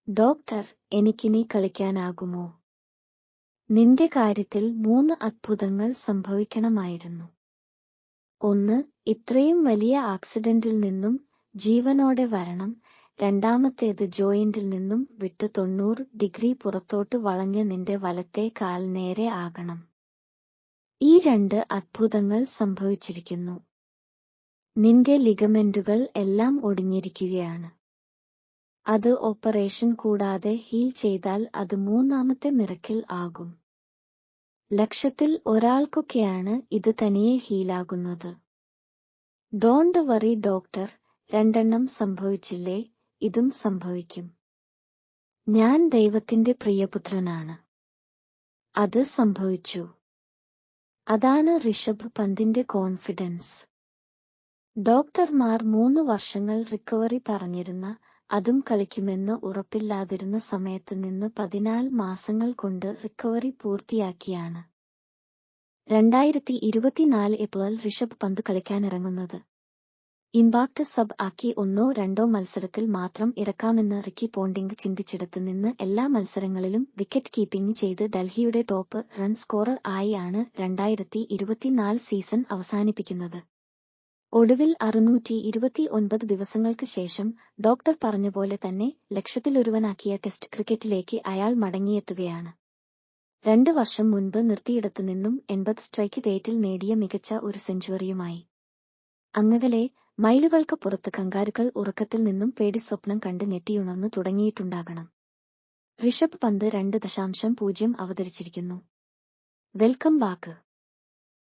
Doctor, എനിക്കിനി കളിക്കാനാകുമോ? നിന്റെ കാര്യത്തിൽ 3 അത്ഭുതങ്ങൾ സംഭവിക്കണമായിരുന്നു. 1. ഇത്രയും വലിയ ആക്സിഡന്റിൽ നിന്നും ജീവനോടെ വരണം. രണ്ടാമത്തേത് ജോയിന്റിൽ നിന്നും വിട്ട് 90 ഡിഗ്രി പുറത്തോട്ട് വളഞ്ഞ് നിന്റെ വലത്തെ കാൽ നേരെ ആകണം. ഈ 2 അത്ഭുതങ്ങൾ സംഭവിച്ചിരിക്കുന്നു. നിന്റെ ലിഗമെന്റുകൾ എല്ലാം ഒടിഞ്ഞിരിക്കുകയാണ്. അത് ഓപ്പറേഷൻ കൂടാതെ ഹീൽ ചെയ്താൽ അത് 3ാമത്തെ മിറക്കിൾ ആകും. ലക്ഷത്തിൽ ഒരാൾക്കൊക്കെയാണ് ഇത് തനിയെ ഹീലാകുന്നത്. ഡോണ്ട് വറി ഡോക്ടർ, 2 സംഭവിച്ചില്ലേ, ഇതും സംഭവിക്കും. ഞാൻ ദൈവത്തിന്റെ പ്രിയപുത്രനാണ്. അത് സംഭവിച്ചു. അതാണ് ഋഷഭ് പന്തിന്റെ കോൺഫിഡൻസ്. ഡോക്ടർമാർ 3 വർഷങ്ങൾ റിക്കവറി പറഞ്ഞിരുന്ന, അതും കളിക്കുമെന്ന് ഉറപ്പില്ലാതിരുന്ന സമയത്ത് നിന്ന് 14 മാസങ്ങൾ കൊണ്ട് recovery പൂർത്തിയാക്കിയാണ് 2024 April Rishabh Pant കളിക്കാനിറങ്ങുന്നത്. Impact sub ആക്കി 1-2 മത്സരത്തിൽ മാത്രം ഇറക്കാമെന്ന് റിക്കി പോണ്ടിംഗ് ചിന്തിച്ചിടത്ത് നിന്ന് എല്ലാ മത്സരങ്ങളിലും വിക്കറ്റ് കീപ്പിംഗ് ചെയ്ത് ഡൽഹിയുടെ ടോപ്പ് റൺ സ്കോറർ ആയി ആണ് 2024 സീസൺ അവസാനിപ്പിക്കുന്നത്. ഒടുവിൽ 629 ദിവസങ്ങൾക്ക് ശേഷം ഡോക്ടർ പറഞ്ഞപോലെ തന്നെ ലക്ഷത്തിലൊരുവനാക്കിയ ടെസ്റ്റ് ക്രിക്കറ്റിലേക്ക് അയാൾ മടങ്ങിയെത്തുകയാണ്. 2 വർഷം മുൻപ് നിർത്തിയിടത്തു നിന്നും 80 സ്ട്രൈക്ക് റേറ്റിൽ നേടിയ മികച്ച ഒരു സെഞ്ചുറിയുമായി. അങ്ങകലെ മൈലുകൾക്ക് പുറത്ത് കങ്കാരുക്കൾ ഉറക്കത്തിൽ നിന്നും പേടി സ്വപ്നം കണ്ട് ഞെട്ടിയുണർന്നു തുടങ്ങിയിട്ടുണ്ടാകണം. ഋഷഭ് പന്ത് 2.0 അവതരിച്ചിരിക്കുന്നു. Welcome back.